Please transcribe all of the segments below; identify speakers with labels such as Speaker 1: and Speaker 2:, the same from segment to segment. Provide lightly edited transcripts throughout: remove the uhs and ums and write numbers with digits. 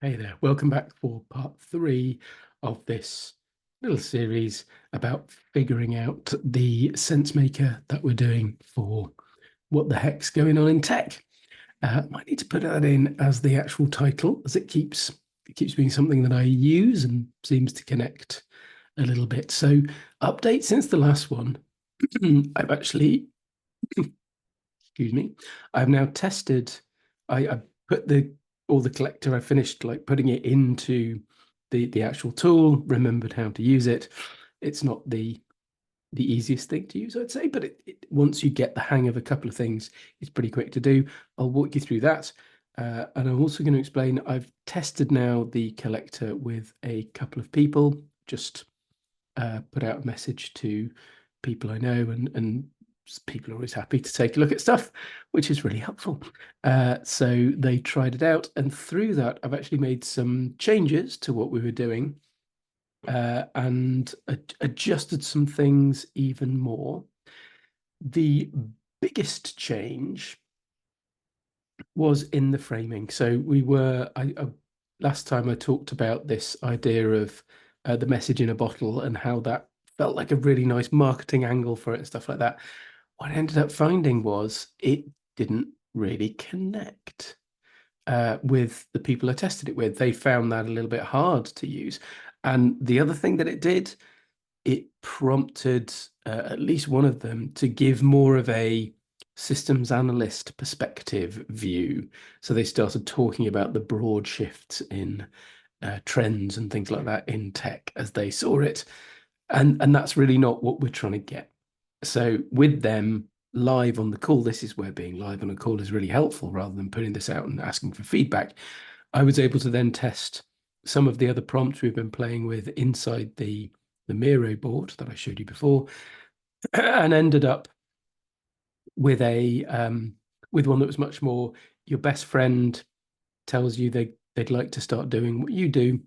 Speaker 1: Hey there, welcome back for part 3 of this little series about figuring out the SenseMaker that we're doing for what the heck's going on in tech. Might need to put that in as the actual title, as it keeps being something that I use and seems to connect a little bit. So, update since the last one. I've actually, excuse me, I've now tested. I put all the collector. I finished like putting it into the actual tool. Remembered how to use it. It's not the easiest thing to use, I'd say, but once you get the hang of a couple of things, it's pretty quick to do. I'll walk you through that. And I'm also going to explain, I've tested now the collector with a couple of people, just put out a message to people I know, and people are always happy to take a look at stuff, which is really helpful. So they tried it out, and through that, I've actually made some changes to what we were doing and adjusted some things even more. The biggest change was in the framing. So last time I talked about this idea of the message in a bottle and how that felt like a really nice marketing angle for it and stuff like that. What I ended up finding was it didn't really connect with the people I tested it with. They found that a little bit hard to use. And the other thing that it did, it prompted at least one of them to give more of a systems analyst perspective view. So they started talking about the broad shifts in trends and things like that in tech as they saw it. And that's really not what we're trying to get. So with them live on the call, this is where being live on a call is really helpful rather than putting this out and asking for feedback. I was able to then test some of the other prompts we've been playing with inside the Miro board that I showed you before, and ended up with with one that was much more your best friend tells you they'd like to start doing what you do,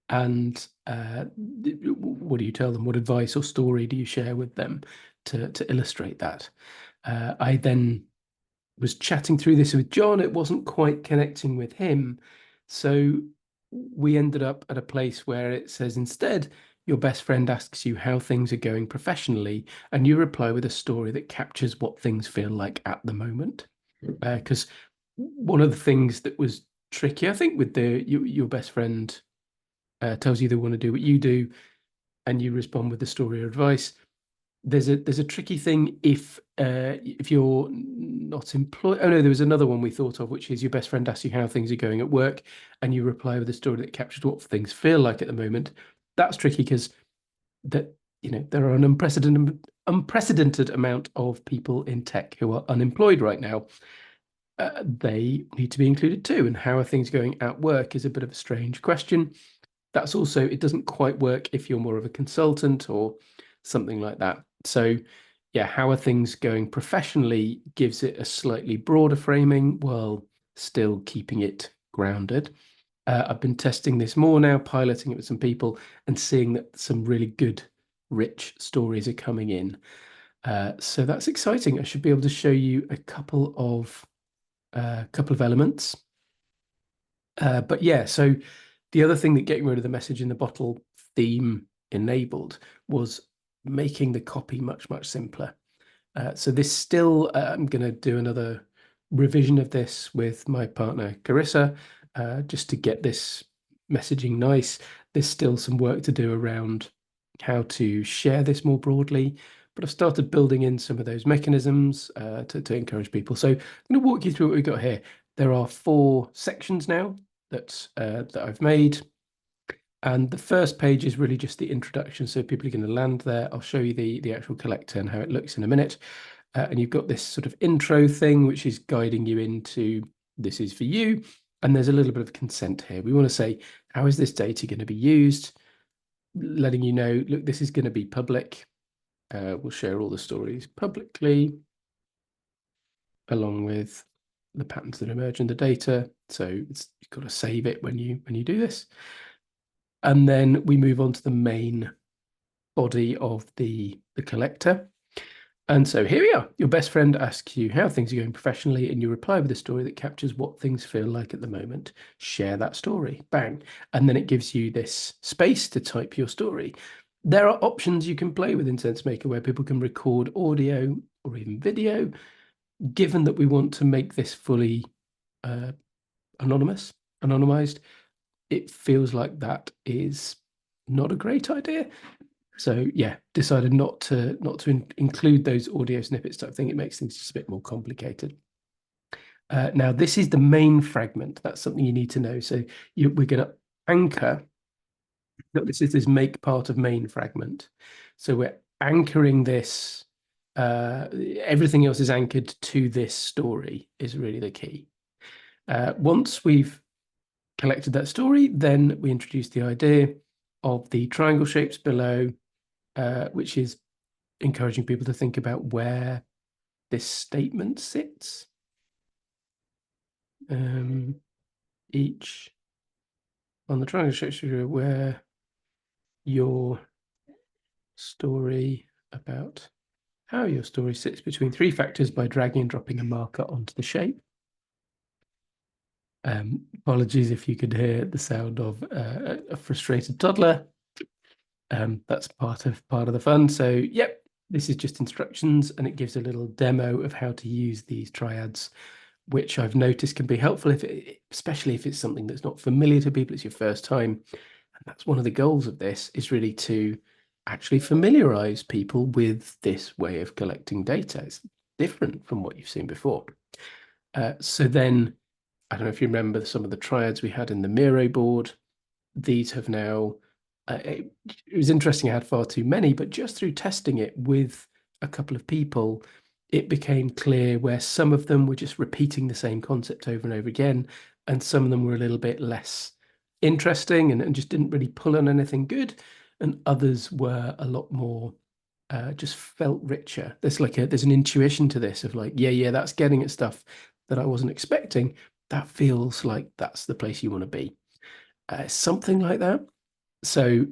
Speaker 1: and what do you tell them? What advice or story do you share with them to illustrate that? I then was chatting through this with John. It wasn't quite connecting with him, so we ended up at a place where it says instead your best friend asks you how things are going professionally, and you reply with a story that captures what things feel like at the moment. Because one of the things that was tricky, I think, with your best friend tells you they want to do what you do, and you respond with the story or advice. There's a tricky thing if you're not employed. Oh no, there was another one we thought of, which is your best friend asks you how things are going at work, and you reply with a story that captures what things feel like at the moment. That's tricky because that there are an unprecedented amount of people in tech who are unemployed right now. They need to be included too. And how are things going at work is a bit of a strange question. That's also, it doesn't quite work if you're more of a consultant or something like that. So, yeah, how are things going professionally gives it a slightly broader framing while still keeping it grounded. I've been testing this more now, piloting it with some people, and seeing that some really good, rich stories are coming in. So that's exciting. I should be able to show you a couple of elements. But yeah, so the other thing that getting rid of the message in the bottle theme enabled was making the copy much, much simpler. So this still, I'm going to do another revision of this with my partner, Carissa, just to get this messaging nice. There's still some work to do around how to share this more broadly, but I've started building in some of those mechanisms to encourage people. So I'm going to walk you through what we've got here. There are 4 sections now that I've made. And the first page is really just the introduction. So people are going to land there. I'll show you the actual collector and how it looks in a minute. And you've got this sort of intro thing, which is guiding you into this is for you. And there's a little bit of consent here. We want to say, how is this data going to be used? Letting you know, look, this is going to be public. We'll share all the stories publicly, along with the patterns that emerge in the data. So you've got to save it when you do this. And then we move on to the main body of the collector. And so here we are. Your best friend asks you how things are going professionally, and you reply with a story that captures what things feel like at the moment. Share that story. Bang. And then it gives you this space to type your story. There are options you can play with in SenseMaker where people can record audio or even video. Given that we want to make this fully uh, anonymized, it feels like that is not a great idea. So yeah, decided not to include those audio snippets type thing. It makes things just a bit more complicated. Now this is the main fragment. That's something you need to know. So we're going to anchor. This is this make part of main fragment. So we're anchoring this. Everything else is anchored to this story is really the key. Once we've collected that story, then we introduce the idea of the triangle shapes below, which is encouraging people to think about where this statement sits. Each on the triangle structure where your story about how your story sits between three factors by dragging and dropping a marker onto the shape. Apologies if you could hear the sound of a frustrated toddler. That's part of the fun. So yep, this is just instructions, and it gives a little demo of how to use these triads, which I've noticed can be helpful especially if it's something that's not familiar to people, it's your first time. And that's one of the goals of this, is really to actually familiarize people with this way of collecting data. It's different from what you've seen before. So then, I don't know if you remember some of the triads we had in the Miro board. These have now, it was interesting, I had far too many, but just through testing it with a couple of people, it became clear where some of them were just repeating the same concept over and over again, and some of them were a little bit less interesting and just didn't really pull on anything good, and others were a lot more just felt richer. There's an intuition to this of like, yeah, that's getting at stuff that I wasn't expecting. That feels like that's the place you want to be. Something like that. So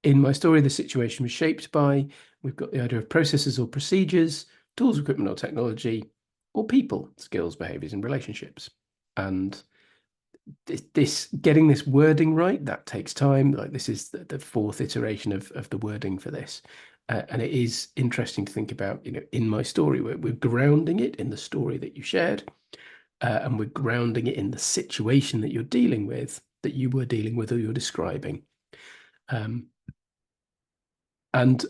Speaker 1: in my story, the situation was shaped by, we've got the idea of processes or procedures, tools, equipment, or technology, or people, skills, behaviors, and relationships. And getting this wording right, that takes time. Like this is the fourth iteration of the wording for this. And it is interesting to think about, in my story, we're grounding it in the story that you shared, and we're grounding it in the situation that you're dealing with, that you were dealing with or you're describing. And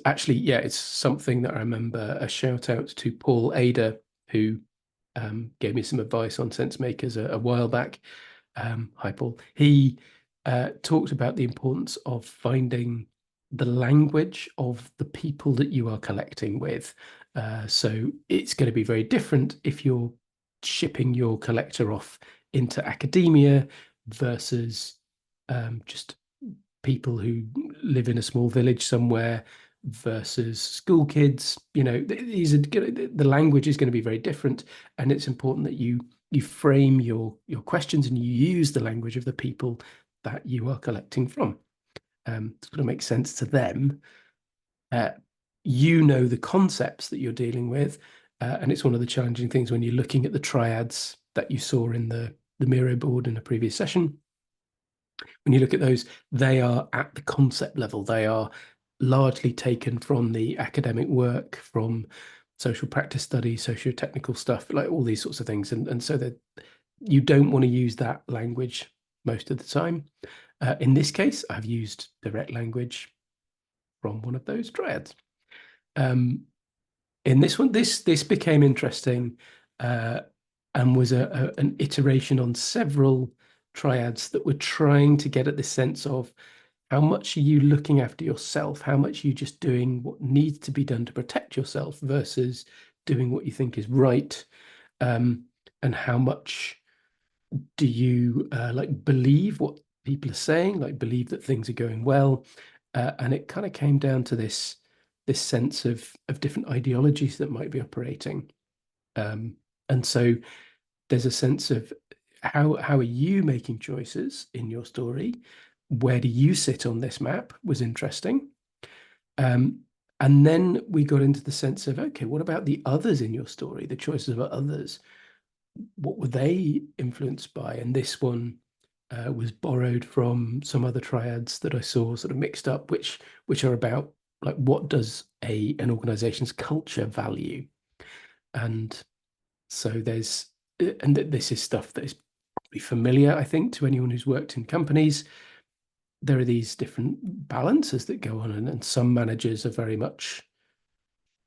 Speaker 1: actually, yeah, it's something that I remember a shout out to Paul Ada, who gave me some advice on SenseMakers a while back. Hi, Paul. He talked about the importance of finding the language of the people that you are collecting with. So it's going to be very different if you're shipping your collector off into academia versus just people who live in a small village somewhere versus school kids. The language is going to be very different, and it's important that you frame your questions and you use the language of the people that you are collecting from. It's going to make sense to them. The concepts that you're dealing with, and it's one of the challenging things when you're looking at the triads that you saw in the Miro board in a previous session. When you look at those, they are at the concept level. They are largely taken from the academic work, from social practice studies, socio-technical stuff, like all these sorts of things. And so that you don't want to use that language most of the time. In this case, I've used direct language from one of those triads. In this one, this became interesting, and was an iteration on several triads that were trying to get at the sense of how much are you looking after yourself, how much are you just doing what needs to be done to protect yourself versus doing what you think is right, and how much do you believe what people are saying, like believe that things are going well, and it kind of came down to this sense of different ideologies that might be operating, and so there's a sense of how are you making choices in your story? Where do you sit on this map? Was interesting. And then we got into the sense of, okay, what about the others in your story, the choices of others? What were they influenced by? And this one was borrowed from some other triads that I saw sort of mixed up, which are about like what does a an organization's culture value? And so there's and this is stuff that is probably familiar, I think, to anyone who's worked in companies. There are these different balances that go on, and some managers are very much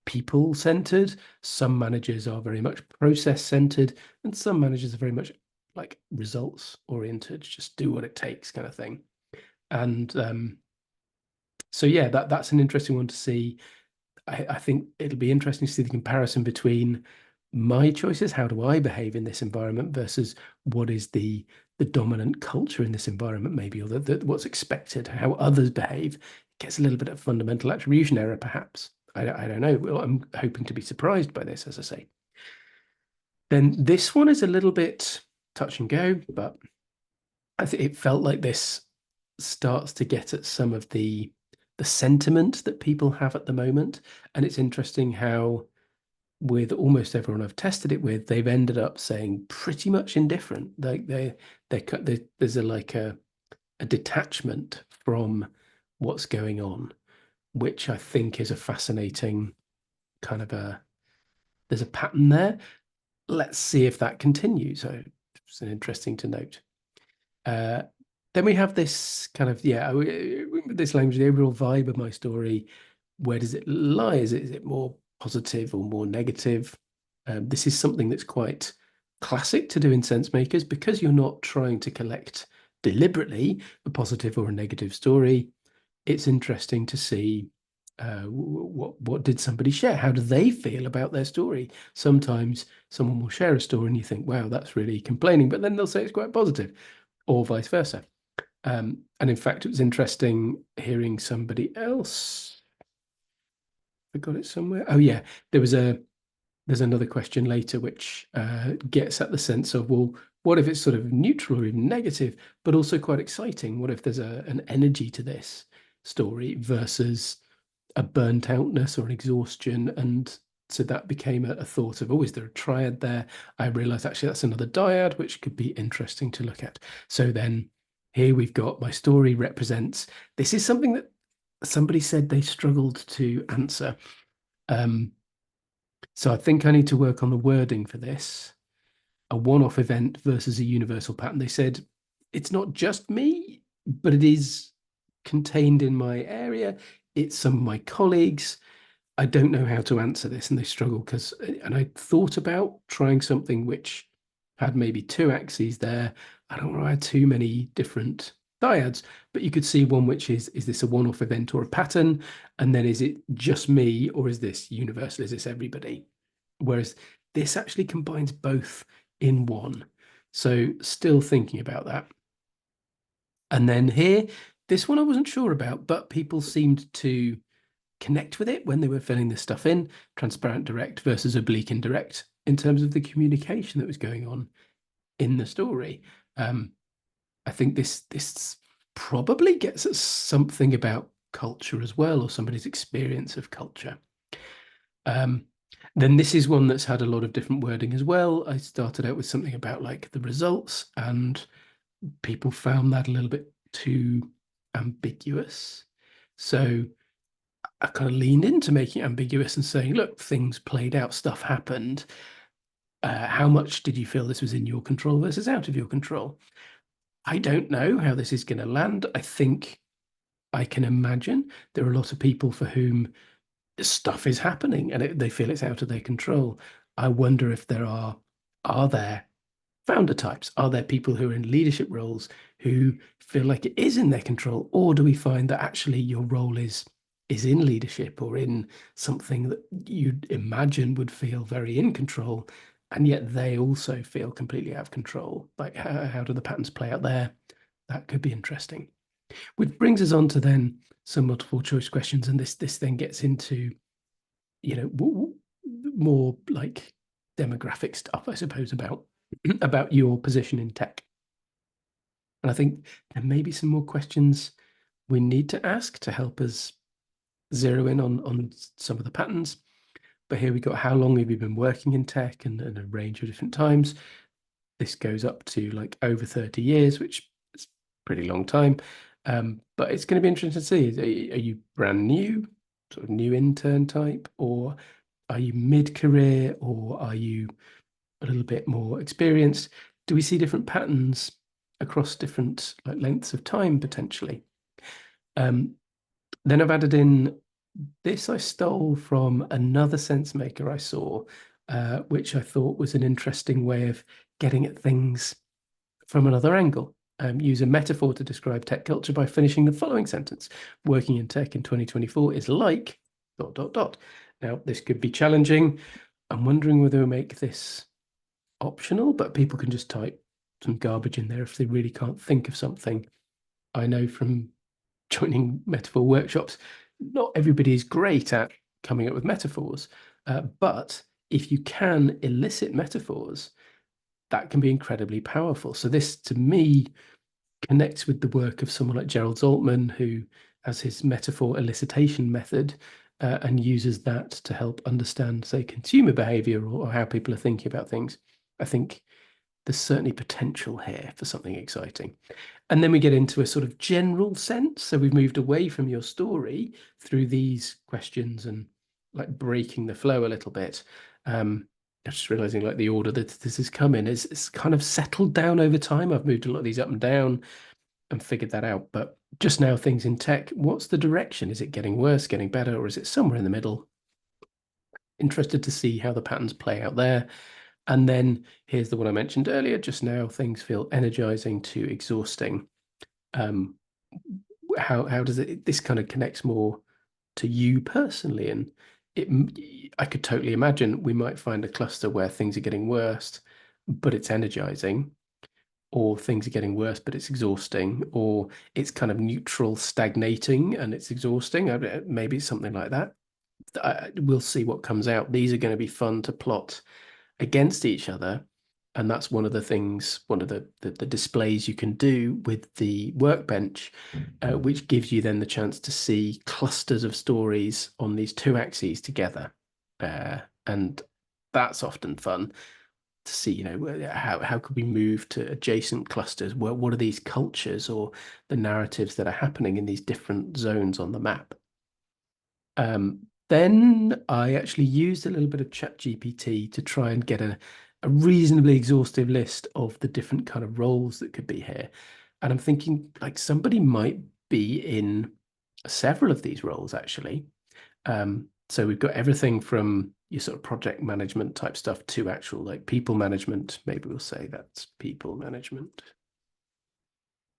Speaker 1: people centered, some managers are very much process centered, and some managers are very much like results oriented, just do what it takes kind of thing. And so yeah, that's an interesting one to see. I think it'll be interesting to see the comparison between my choices, how do I behave in this environment versus what is the dominant culture in this environment, maybe, or what's expected, how others behave. It gets a little bit of fundamental attribution error, perhaps. I don't know. Well, I'm hoping to be surprised by this, as I say. Then this one is a little bit touch and go, but I think it felt like this starts to get at some of the sentiment that people have at the moment. And it's interesting how with almost everyone I've tested it with, they've ended up saying pretty much indifferent. Like there's a like a detachment from what's going on, which I think is a fascinating kind of there's a pattern there. Let's see if that continues. So it's an interesting to note. Uh, then we have this kind of this language, the overall vibe of my story. Where does it lie? Is it more positive or more negative? This is something that's quite classic to do in sense makers because you're not trying to collect deliberately a positive or a negative story. It's interesting to see what did somebody share? How do they feel about their story? Sometimes someone will share a story and you think, wow, that's really complaining, but then they'll say it's quite positive, or vice versa. And in fact, it was interesting hearing somebody else. I got it somewhere. Oh yeah, there's another question later which gets at the sense of, well, what if it's sort of neutral or even negative, but also quite exciting? What if there's an energy to this story versus a burnt outness or an exhaustion? And so that became a thought of, oh, is there a triad there? I realized actually that's another dyad, which could be interesting to look at. So then here we've got my story represents, this is something that somebody said they struggled to answer. Um, so I think I need to work on the wording for this. A one-off event versus a universal pattern. They said it's not just me, but it is contained in my area. It's some of my colleagues. I don't know how to answer this, and they struggle because, and I thought about trying something which had maybe two axes there. I don't want to add too many different dyads, but you could see one which is this a one-off event or a pattern? And then is it just me or is this universal? Is this everybody? Whereas this actually combines both in one. So still thinking about that. And then here, this one I wasn't sure about, but people seemed to connect with it when they were filling this stuff in, transparent direct versus oblique indirect, in terms of the communication that was going on in the story. I think this probably gets at something about culture as well, or somebody's experience of culture. Then this is one that's had a lot of different wording as well. I started out with something about like the results, and people found that a little bit too ambiguous. So I kind of leaned into making it ambiguous and saying, look, things played out, stuff happened. How much did you feel this was in your control versus out of your control? I don't know how this is going to land. I think I can imagine there are a lot of people for whom stuff is happening and they feel it's out of their control. I wonder if are there founder types? Are there people who are in leadership roles who feel like it is in their control? Or do we find that actually your role is in leadership or in something that you'd imagine would feel very in control, and yet they also feel completely out of control? Like how do the patterns play out there? That could be interesting. Which brings us on to then some multiple choice questions, and this then gets into, you know, more like demographic stuff, I suppose, about your position in tech. And I think there may be some more questions we need to ask to help us zero in on some of the patterns. But here we got how long have you been working in tech and a range of different times. This goes up to like over 30 years, which is a pretty long time. But it's going to be interesting to see. Are you brand new, sort of new intern type, or are you mid-career, or are you a little bit more experienced? Do we see different patterns across different like lengths of time potentially? Um, then I've added in this I stole from another SenseMaker I saw, which I thought was an interesting way of getting at things from another angle. Use a metaphor to describe tech culture by finishing the following sentence. Working in tech in 2024 is like ... Now, this could be challenging. I'm wondering whether we make this optional, but people can just type some garbage in there if they really can't think of something. I know from joining metaphor workshops, not everybody is great at coming up with metaphors, but if you can elicit metaphors, that can be incredibly powerful. So this, to me, connects with the work of someone like Gerald Zaltman, who has his metaphor elicitation method and uses that to help understand, say, consumer behavior or how people are thinking about things. I think there's certainly potential here for something exciting. And then we get into a sort of general sense. So we've moved away from your story through these questions and like breaking the flow a little bit. I'm just realizing like the order that this has come in is kind of settled down over time. I've moved a lot of these up and down and figured that out. But just now, things in tech, what's the direction? Is it getting worse, getting better, or is it somewhere in the middle? Interested to see how the patterns play out there. And then here's the one I mentioned earlier just now, things feel energizing to exhausting. Um, how does it, this kind of connects more to you personally? And it, I could totally imagine we might find a cluster where things are getting worse, but it's energizing, or things are getting worse, but it's exhausting, or it's kind of neutral, stagnating, and it's exhausting. Maybe it's something like that. We'll see what comes out. These are going to be fun to plot against each other. And that's one of the things, one of the displays you can do with the workbench, which gives you then the chance to see clusters of stories on these two axes together. And that's often fun to see, how could we move to adjacent clusters? What are these cultures or the narratives that are happening in these different zones on the map? Then I actually used a little bit of ChatGPT to try and get a reasonably exhaustive list of the different kind of roles that could be here. And I'm thinking like somebody might be in several of these roles actually. So we've got everything from your sort of project management type stuff to actual like people management. Maybe we'll say that's people management.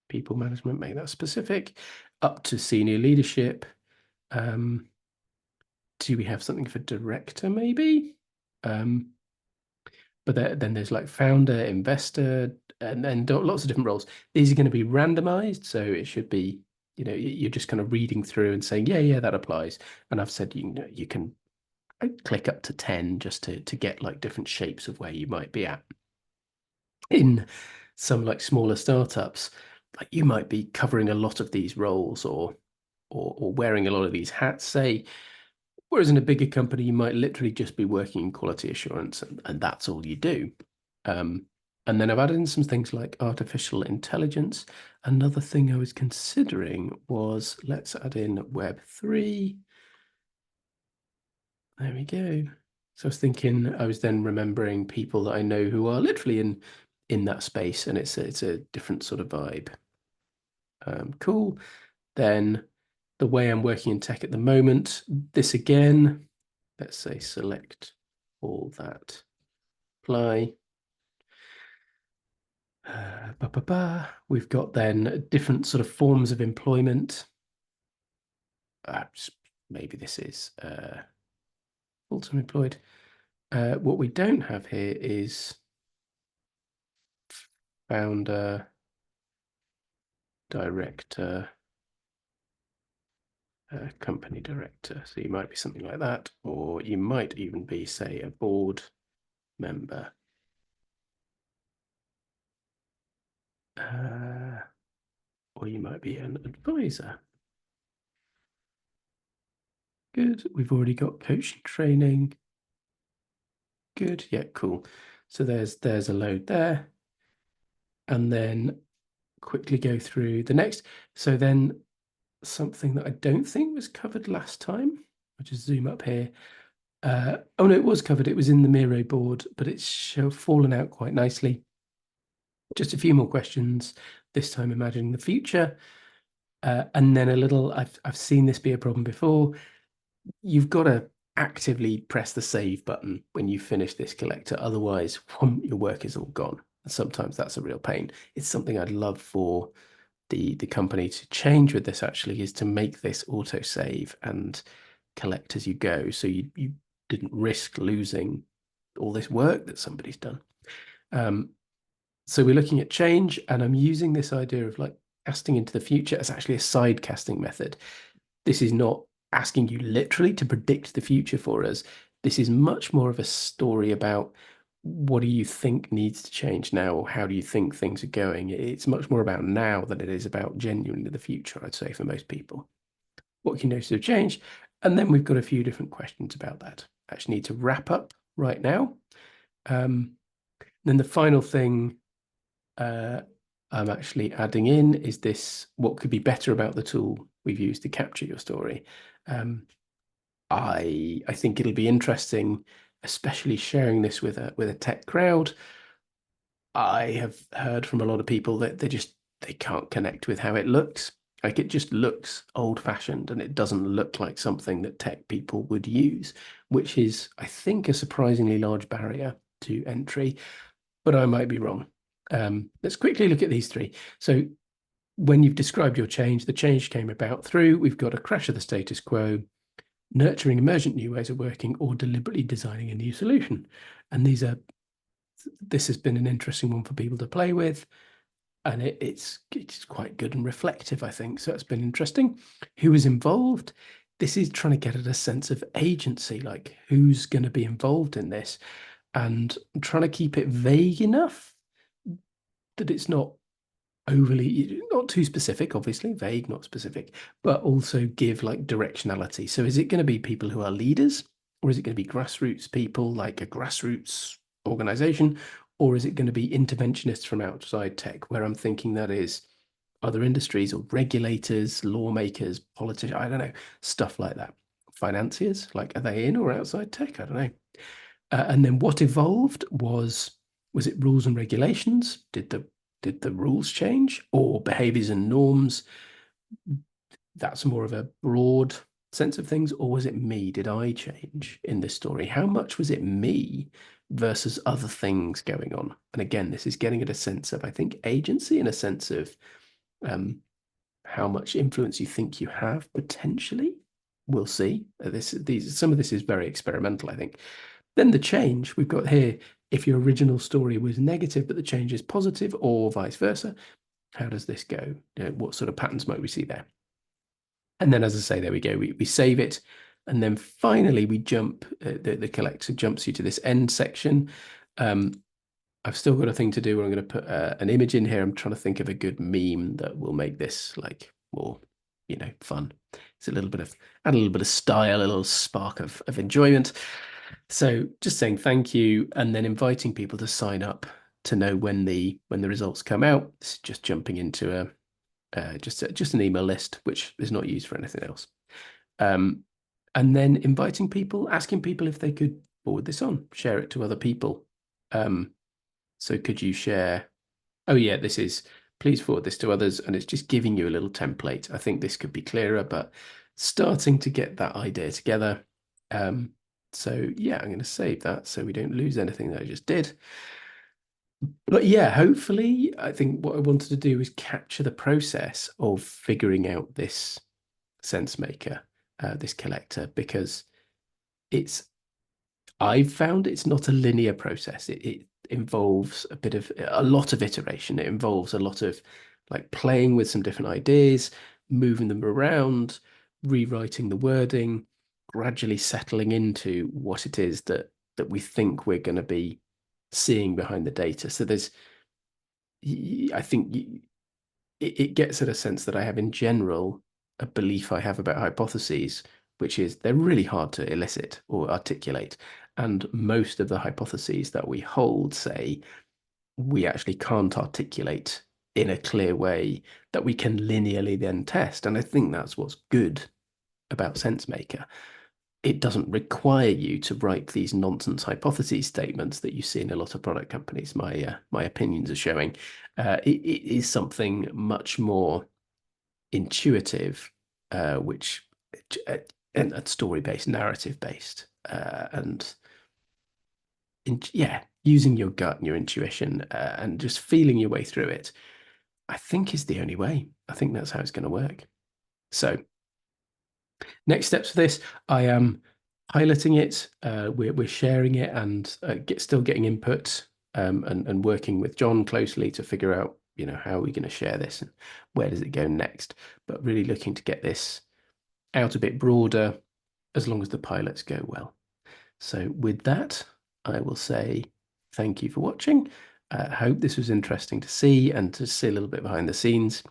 Speaker 1: People management, make that specific, up to senior leadership. Do we have something for director maybe? Um, but then there's like founder, investor, and then lots of different roles. These are going to be randomized, so it should be, you're just kind of reading through and saying, yeah, that applies. And I've said you can click up to 10 just to get like different shapes of where you might be at. In some like smaller startups, like you might be covering a lot of these roles or wearing a lot of these hats, say. Whereas in a bigger company, you might literally just be working in quality assurance and that's all you do. Um, and then I've added in some things like artificial intelligence. Another thing I was considering was let's add in Web3. There we go. So I was thinking, I was then remembering people that I know who are literally in that space, and it's a different sort of vibe. Cool. Then the way I'm working in tech at the moment, this again, let's say select all that, apply. We've got then different sort of forms of employment. Uh, Maybe this is full-time employed. What we don't have here is founder, director, company director. So you might be something like that, or you might even be, say, a board member. Or you might be an advisor. Good. We've already got coaching training. Good. Yeah, cool. So there's a load there. And then quickly go through the next. So then something that I don't think was covered last time. I'll just zoom up here. Oh no, it was covered. It was in the Miro board, but it's fallen out quite nicely. Just a few more questions, this time imagining the future. And then a little, I've seen this be a problem before. You've got to actively press the save button when you finish this collector. Otherwise, your work is all gone. Sometimes that's a real pain. It's something I'd love for the company to change with this actually, is to make this auto save and collect as you go, so you didn't risk losing all this work that somebody's done. So we're looking at change, and I'm using this idea of like casting into the future as actually a side casting method. This is not asking you literally to predict the future for us. This is much more of a story about what do you think needs to change now, or how do you think things are going. It's much more about now than it is about genuinely the future, I'd say, for most people. What can you notice have changed? And then we've got a few different questions about that. I actually need to wrap up right now. Then the final thing I'm actually adding in is this: what could be better about the tool we've used to capture your story. I think it'll be interesting, especially sharing this with a tech crowd. I have heard from a lot of people that they can't connect with how it looks. Like, it just looks old-fashioned, and it doesn't look like something that tech people would use, which is, I think, a surprisingly large barrier to entry, but I might be wrong. Let's quickly look at these three. So when you've described your change, the change came about through, we've got a crash of the status quo, nurturing emergent new ways of working, or deliberately designing a new solution. And this has been an interesting one for people to play with, and it's quite good and reflective, I think. So it's been interesting. Who is involved? This is trying to get at a sense of agency, like who's going to be involved in this, and I'm trying to keep it vague enough that it's not not too specific, obviously, vague, not specific, but also give like directionality. So is it going to be people who are leaders, or is it going to be grassroots people, like a grassroots organization, or is it going to be interventionists from outside tech, where I'm thinking that is other industries or regulators, lawmakers, politicians, I don't know, stuff like that. Financiers, like, are they in or outside tech? I don't know. And then what evolved was it rules and regulations? Did the rules change, or behaviors and norms? That's more of a broad sense of things. Or was it me? Did I change in this story? How much was it me versus other things going on? And again, this is getting at a sense of, I think, agency, and a sense of how much influence you think you have potentially. We'll see. Some of this is very experimental, I think. Then the change we've got here, if your original story was negative, but the change is positive, or vice versa, how does this go? What sort of patterns might we see there? And then, as I say, there we go. We save it. And then finally, we jump, the collector jumps you to this end section. I've still got a thing to do where I'm going to put an image in here. I'm trying to think of a good meme that will make this like more, fun. It's add a little bit of style, a little spark of enjoyment. So just saying thank you, and then inviting people to sign up to know when the results come out. This is just jumping into just an email list, which is not used for anything else. And then inviting people, asking people if they could forward this on, share it to other people. So could you share? Oh yeah, this is, please forward this to others, and it's just giving you a little template. I think this could be clearer, but starting to get that idea together. So yeah, I'm going to save that so we don't lose anything that I just did. But yeah, hopefully, I think what I wanted to do is capture the process of figuring out this SenseMaker, this collector, because I've found it's not a linear process. It involves a lot of iteration. It involves a lot of like playing with some different ideas, moving them around, rewriting the wording, gradually settling into what it is that we think we're going to be seeing behind the data. So I think it gets at a sense that I have in general, a belief I have about hypotheses, which is they're really hard to elicit or articulate. And most of the hypotheses that we hold say we actually can't articulate in a clear way that we can linearly then test. And I think that's what's good about SenseMaker. It doesn't require you to write these nonsense hypothesis statements that you see in a lot of product companies. My opinions are showing it is something much more intuitive, which and story based, narrative based, and yeah, using your gut and your intuition and just feeling your way through it. I think is the only way. I think that's how it's going to work. So next steps for this, I am piloting it. We're sharing it and still getting input and working with John closely to figure out, how are we going to share this and where does it go next. But really looking to get this out a bit broader as long as the pilots go well. So with that, I will say thank you for watching. I hope this was interesting to see and to see a little bit behind the scenes.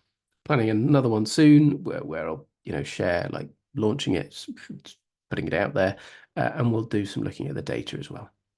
Speaker 1: Planning another one soon where I'll share like launching it, putting it out there, and we'll do some looking at the data as well.